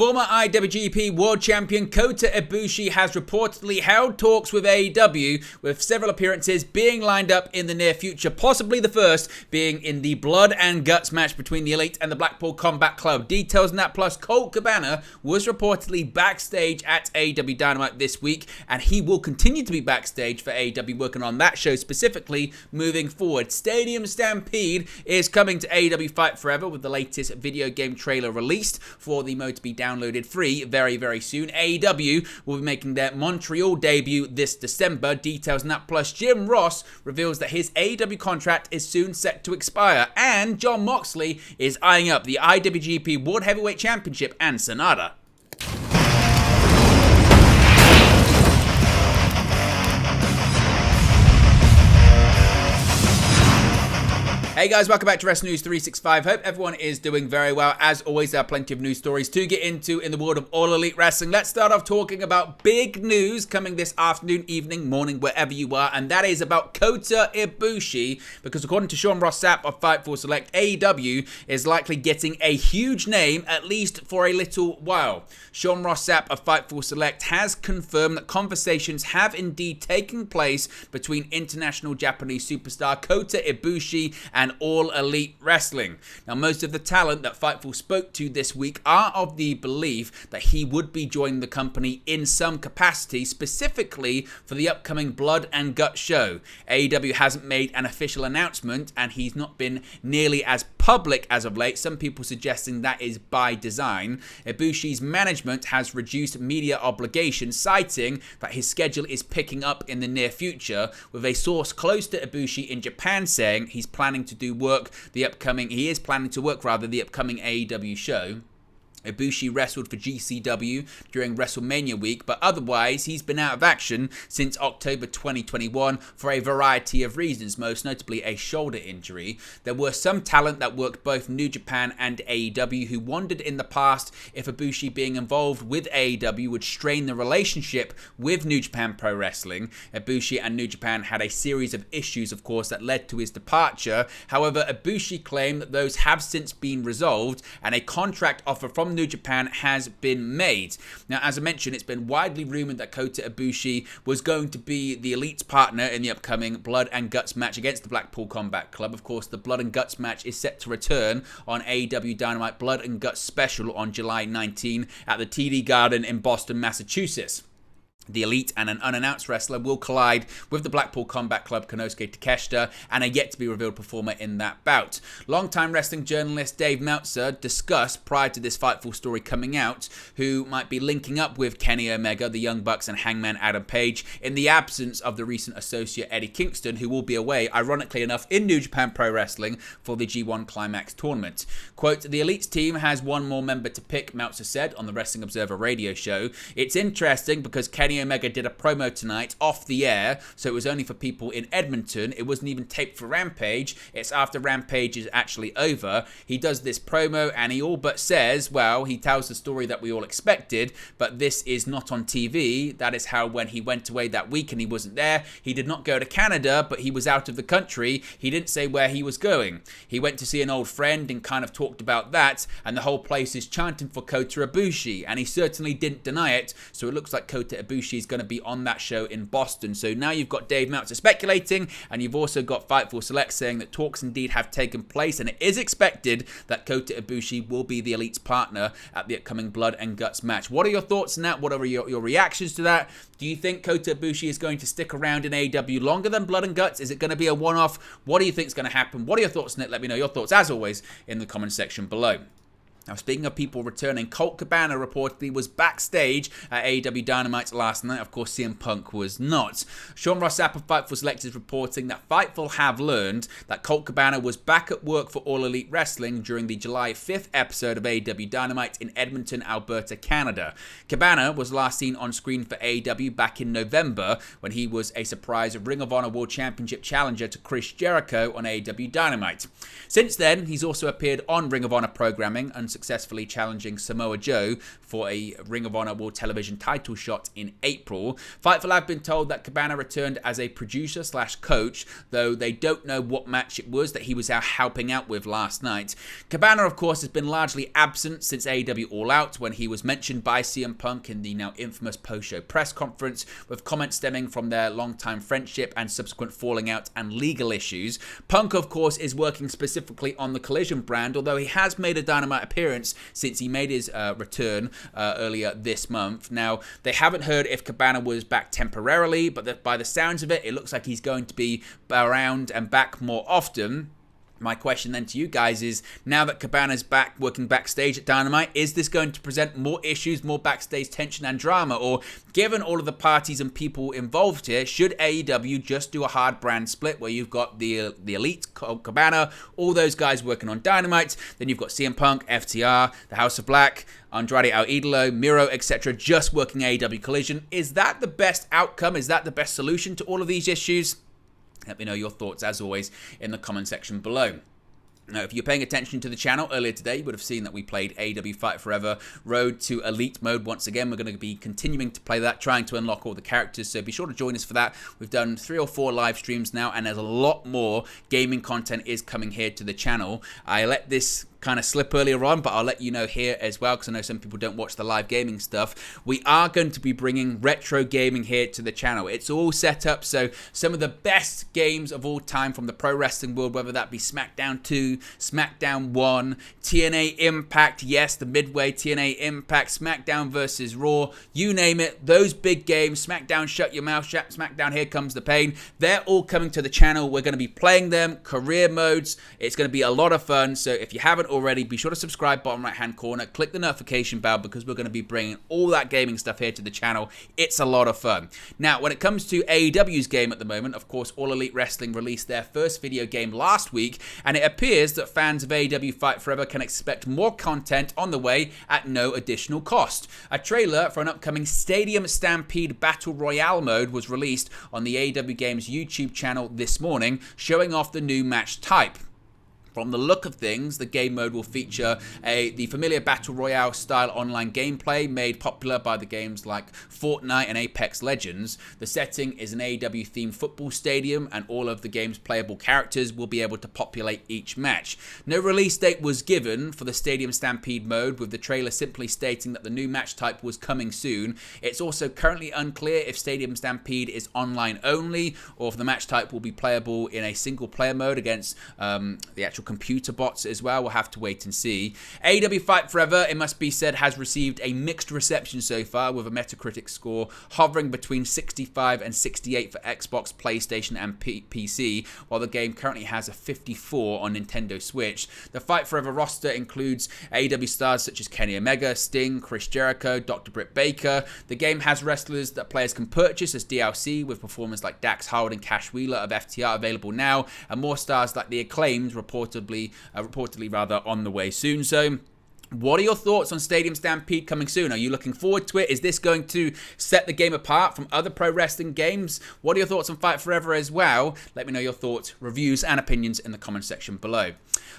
Former IWGP World Champion Kota Ibushi has reportedly held talks with AEW, with several appearances being lined up in the near future, possibly the first being in the Blood and Guts match between the Elite and the Blackpool Combat Club. Details on that, plus Colt Cabana was reportedly backstage at AEW Dynamite this week, and he will continue to be backstage for AEW, working on that show specifically moving forward. Stadium Stampede is coming to AEW Fight Forever, with the latest video game trailer released for the mode to be downloaded free very soon. AEW will be making their Montreal debut this December. Details on that, plus Jim Ross reveals that his AEW contract is soon set to expire, and Jon Moxley is eyeing up the IWGP World Heavyweight Championship and Sonata. Hey guys, welcome back to Wrestling News 365. Hope everyone is doing very well. As always, there are plenty of news stories to get into in the world of All Elite Wrestling. Let's start off talking about big news coming this afternoon, evening, morning, wherever you are, and that is about Kota Ibushi, because according to Sean Ross Sapp of Fightful Select, AEW is likely getting a huge name, at least for a little while. Sean Ross Sapp of Fightful Select has confirmed that conversations have indeed taken place between international Japanese superstar Kota Ibushi and All Elite Wrestling. Now, most of the talent that Fightful spoke to this week are of the belief that he would be joining the company in some capacity, specifically for the upcoming Blood and Guts show. AEW hasn't made an official announcement, and he's not been nearly as public as of late, some people suggesting that is by design. Ibushi's management has reduced media obligations, citing that his schedule is picking up in the near future, with a source close to Ibushi in Japan saying he is planning to work the upcoming AEW show. Ibushi wrestled for GCW during WrestleMania week, but otherwise he's been out of action since October 2021 for a variety of reasons, most notably a shoulder injury. There were some talent that worked both New Japan and AEW who wondered in the past if Ibushi being involved with AEW would strain the relationship with New Japan Pro Wrestling. Ibushi and New Japan had a series of issues, of course, that led to his departure. However, Ibushi claimed that those have since been resolved, and a contract offer from New Japan has been made. Now, as I mentioned, it's been widely rumored that Kota Ibushi was going to be the Elite's partner in the upcoming Blood and Guts match against the Blackpool Combat Club. Of course, the Blood and Guts match is set to return on AEW Dynamite Blood and Guts special on July 19 at the TD Garden in Boston, Massachusetts. The Elite and an unannounced wrestler will collide with the Blackpool Combat Club Konosuke Takeshita and a yet-to-be-revealed performer in that bout. Longtime wrestling journalist Dave Meltzer discussed, prior to this Fightful story coming out, who might be linking up with Kenny Omega, the Young Bucks, and Hangman Adam Page in the absence of the recent associate Eddie Kingston, who will be away, ironically enough, in New Japan Pro Wrestling for the G1 Climax tournament. Quote, "The Elite's team has one more member to pick," Meltzer said on the Wrestling Observer radio show. "It's interesting because Kenny Omega did a promo tonight off the air, so it was only for people in Edmonton. It wasn't even taped for Rampage. It's after Rampage is actually over. He does this promo and he all but says, well, he tells the story that we all expected, but this is not on TV. That is how when he went away that week and he wasn't there, he did not go to Canada, but he was out of the country. He didn't say where he was going. He went to see an old friend and kind of talked about that, and the whole place is chanting for Kota Ibushi, and he certainly didn't deny it, so it looks like Kota Ibushi is going to be on that show in Boston." So now you've got Dave Meltzer speculating, and you've also got Fightful Select saying that talks indeed have taken place, and it is expected that Kota Ibushi will be the Elite's partner at the upcoming Blood and Guts match. What are your thoughts on that? What are your reactions to that? Do you think Kota Ibushi is going to stick around in AEW longer than Blood and Guts? Is it going to be a one-off? What do you think is going to happen? What are your thoughts on it? Let me know your thoughts, as always, in the comment section below. Now, speaking of people returning, Colt Cabana reportedly was backstage at AEW Dynamite last night. Of course, CM Punk was not. Sean Ross Sapp of Fightful Select is reporting that Fightful have learned that Colt Cabana was back at work for All Elite Wrestling during the July 5th episode of AEW Dynamite in Edmonton, Alberta, Canada. Cabana was last seen on screen for AEW back in November when he was a surprise Ring of Honor World Championship challenger to Chris Jericho on AEW Dynamite. Since then, he's also appeared on Ring of Honor programming and unsuccessfully challenging Samoa Joe for a Ring of Honor World Television title shot in April. Fightful have been told that Cabana returned as a producer/coach, though they don't know what match it was that he was out helping out with last night. Cabana, of course, has been largely absent since AEW All Out, when he was mentioned by CM Punk in the now infamous post-show press conference, with comments stemming from their long-time friendship and subsequent falling out and legal issues. Punk, of course, is working specifically on the Collision brand, although he has made a Dynamite appearance since he made his return earlier this month. Now, they haven't heard if Cabana was back temporarily, but by the sounds of it, it looks like he's going to be around and back more often. My question then to you guys is, now that Cabana's back working backstage at Dynamite, is this going to present more issues, more backstage tension and drama? Or given all of the parties and people involved here, should AEW just do a hard brand split where you've got the Elite, Colt Cabana, all those guys working on Dynamite, then you've got CM Punk, FTR, the House of Black, Andrade El Idolo, Miro, etc. just working AEW Collision? Is that the best outcome? Is that the best solution to all of these issues? Let me know your thoughts, as always, in the comment section below. Now, if you're paying attention to the channel earlier today, you would have seen that we played AEW Fight Forever Road to Elite Mode once again. We're going to be continuing to play that, trying to unlock all the characters, so be sure to join us for that. We've done 3 or 4 live streams now, and there's a lot more gaming content is coming here to the channel. I let this kind of slip earlier on, but I'll let you know here as well, because I know some people don't watch the live gaming stuff. We are going to be bringing retro gaming here to the channel. It's all set up, so some of the best games of all time from the pro wrestling world, whether that be SmackDown 2, SmackDown 1, TNA Impact, yes, the Midway TNA Impact, SmackDown versus Raw, you name it, those big games, SmackDown Shut Your Mouth, SmackDown Here Comes the Pain, they're all coming to the channel. We're going to be playing them, career modes. It's going to be a lot of fun, so if you haven't already, be sure to subscribe, bottom right hand corner, click the notification bell, because we're going to be bringing all that gaming stuff here to the channel. It's a lot of fun. Now, when it comes to AEW's game at the moment, of course, All Elite Wrestling released their first video game last week, and it appears that fans of AEW Fight Forever can expect more content on the way at no additional cost. A trailer for an upcoming Stadium Stampede Battle Royale mode was released on the AEW Games YouTube channel this morning, showing off the new match type. From the look of things, the game mode will feature the familiar Battle Royale style online gameplay made popular by the games like Fortnite and Apex Legends. The setting is an AEW themed football stadium, and all of the game's playable characters will be able to populate each match. No release date was given for the Stadium Stampede mode, with the trailer simply stating that the new match type was coming soon. It's also currently unclear if Stadium Stampede is online only, or if the match type will be playable in a single player mode against the actual computer bots as well. We'll have to wait and see. AEW Fight Forever, it must be said, has received a mixed reception so far, with a Metacritic score hovering between 65 and 68 for Xbox, PlayStation and PC, while the game currently has a 54 on Nintendo Switch. The Fight Forever roster includes AEW stars such as Kenny Omega, Sting, Chris Jericho, Dr. Britt Baker. The game has wrestlers that players can purchase as DLC, with performers like Dax Howard and Cash Wheeler of FTR available now, and more stars like the Acclaimed reportedly on the way soon. So, what are your thoughts on Stadium Stampede coming soon? Are you looking forward to it? Is this going to set the game apart from other pro wrestling games? What are your thoughts on Fight Forever as well? Let me know your thoughts, reviews, and opinions in the comment section below.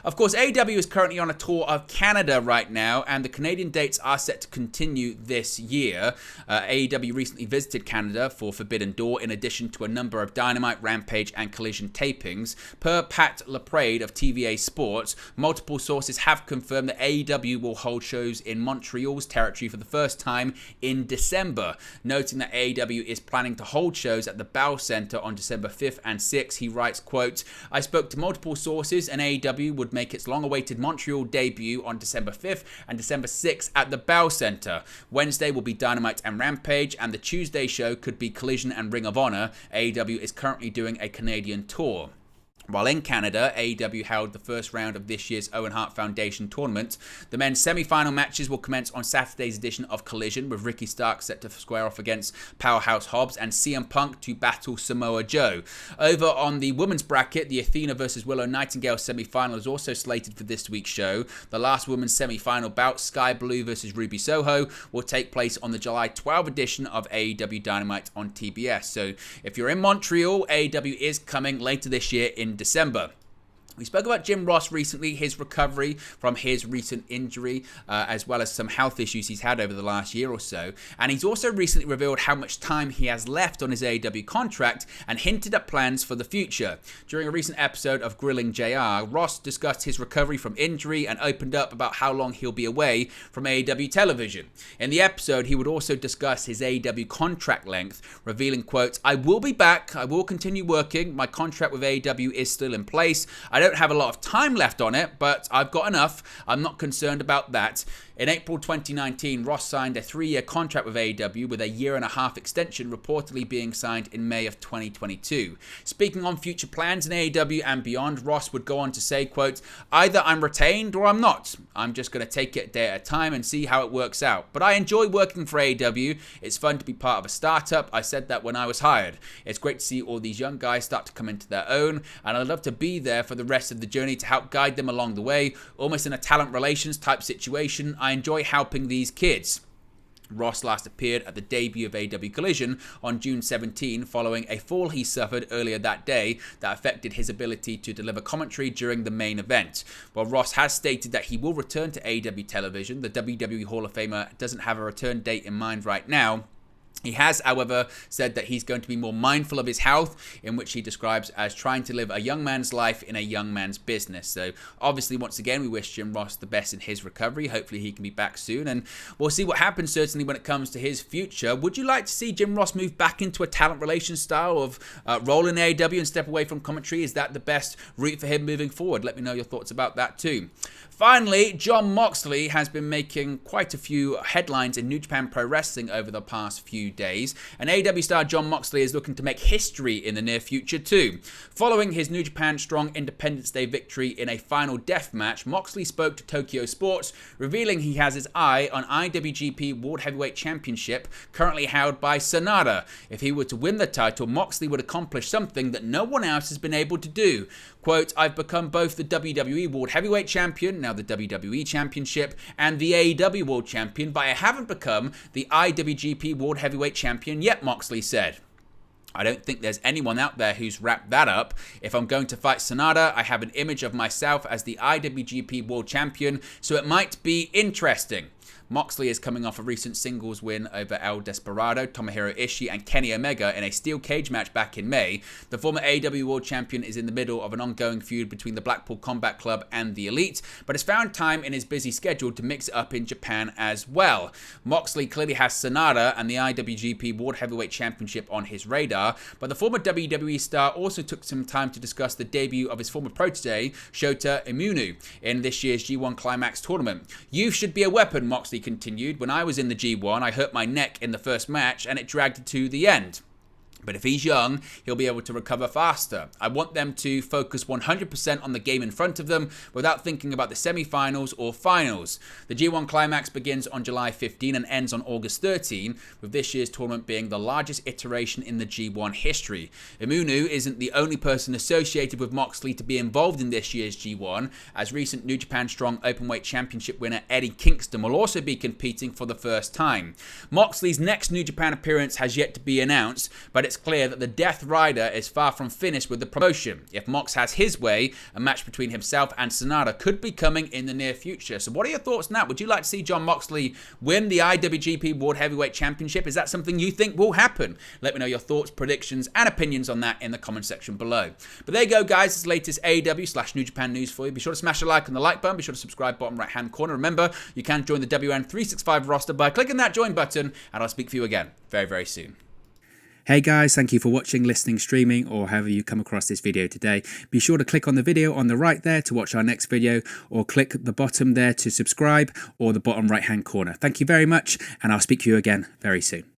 Of course, AEW is currently on a tour of Canada right now, and the Canadian dates are set to continue this year. AEW recently visited Canada for Forbidden Door, in addition to a number of Dynamite, Rampage, and Collision tapings. Per Pat LaPrade of TVA Sports, multiple sources have confirmed that AEW will hold shows in Montreal's territory for the first time in December. Noting that AEW is planning to hold shows at the Bell Center on December 5th and 6th, he writes, quote, "I spoke to multiple sources, and AEW would make its long-awaited Montreal debut on December 5th and December 6th at the Bell Center. Wednesday will be Dynamite and Rampage, and the Tuesday show could be Collision and Ring of Honor. AEW is currently doing a Canadian tour." While in Canada, AEW held the first round of this year's Owen Hart Foundation tournament. The men's semi-final matches will commence on Saturday's edition of Collision, with Ricky Starks set to square off against Powerhouse Hobbs and CM Punk to battle Samoa Joe. Over on the women's bracket, the Athena vs Willow Nightingale semi-final is also slated for this week's show. The last women's semi-final bout, Sky Blue vs Ruby Soho, will take place on the July 12 edition of AEW Dynamite on TBS. So if you're in Montreal, AEW is coming later this year in December. We spoke about Jim Ross recently, his recovery from his recent injury, as well as some health issues he's had over the last year or so. And he's also recently revealed how much time he has left on his AEW contract and hinted at plans for the future. During a recent episode of Grilling JR, Ross discussed his recovery from injury and opened up about how long he'll be away from AEW television. In the episode, he would also discuss his AEW contract length, revealing, quote, "I will be back. I will continue working. My contract with AEW is still in place. I don't have a lot of time left on it, but I've got enough. I'm not concerned about that." In April 2019, Ross signed a 3-year contract with AEW with a 1.5-year extension reportedly being signed in May of 2022. Speaking on future plans in AEW and beyond, Ross would go on to say, quote, "Either I'm retained or I'm not. I'm just going to take it a day at a time and see how it works out. But I enjoy working for AEW. It's fun to be part of a startup. I said that when I was hired. It's great to see all these young guys start to come into their own, and I'd love to be there for the rest of the journey to help guide them along the way, almost in a talent relations type situation. I enjoy helping these kids." Ross last appeared at the debut of AEW Collision on June 17 following a fall he suffered earlier that day that affected his ability to deliver commentary during the main event. While Ross has stated that he will return to AEW television, the WWE Hall of Famer doesn't have a return date in mind right now. He has, however, said that he's going to be more mindful of his health, in which he describes as trying to live a young man's life in a young man's business. So obviously, once again, we wish Jim Ross the best in his recovery. Hopefully he can be back soon, and we'll see what happens certainly when it comes to his future. Would you like to see Jim Ross move back into a talent relations style of role in AEW and step away from commentary? Is that the best route for him moving forward? Let me know your thoughts about that too. Finally, Jon Moxley has been making quite a few headlines in New Japan Pro Wrestling over the past few days, and AEW star Jon Moxley is looking to make history in the near future too. Following his New Japan Strong Independence Day victory in a final death match, Moxley spoke to Tokyo Sports, revealing he has his eye on IWGP World Heavyweight Championship, currently held by Sanada. If he were to win the title, Moxley would accomplish something that no one else has been able to do. Quote, "I've become both the WWE World Heavyweight Champion, now the WWE Championship, and the AEW World Champion, but I haven't become the IWGP World Heavyweight Champion yet," Moxley said. "I don't think there's anyone out there who's wrapped that up. If I'm going to fight Sanada, I have an image of myself as the IWGP World Champion, so it might be interesting." Moxley is coming off a recent singles win over El Desperado, Tomohiro Ishii, and Kenny Omega in a steel cage match back in May. The former AEW World Champion is in the middle of an ongoing feud between the Blackpool Combat Club and the Elite, but has found time in his busy schedule to mix it up in Japan as well. Moxley clearly has Sanada and the IWGP World Heavyweight Championship on his radar, but the former WWE star also took some time to discuss the debut of his former protege, Shota Umino, in this year's G1 Climax tournament. "Youth should be a weapon," Moxley continued. "When I was in the G1, I hurt my neck in the first match and it dragged to the end. But if he's young, he'll be able to recover faster. I want them to focus 100% on the game in front of them without thinking about the semi-finals or finals." The G1 Climax begins on July 15 and ends on August 13, with this year's tournament being the largest iteration in the G1 history. Umino isn't the only person associated with Moxley to be involved in this year's G1, as recent New Japan Strong Openweight Championship winner Eddie Kingston will also be competing for the first time. Moxley's next New Japan appearance has yet to be announced, but it's clear that the Death Rider is far from finished with the promotion. If Mox has his way, a match between himself and Sanada could be coming in the near future. So what are your thoughts on that? Would you like to see Jon Moxley win the IWGP World Heavyweight Championship? Is that something you think will happen? Let me know your thoughts, predictions, and opinions on that in the comment section below. But there you go, guys. It's the latest AEW/New Japan news for you. Be sure to smash a like on the like button. Be sure to subscribe bottom right hand corner. Remember, you can join the WN365 roster by clicking that join button, and I'll speak to you again very, very soon. Hey guys, thank you for watching, listening, streaming, or however you come across this video today. Be sure to click on the video on the right there to watch our next video, or click the bottom there to subscribe, or the bottom right hand corner. Thank you very much, and I'll speak to you again very soon.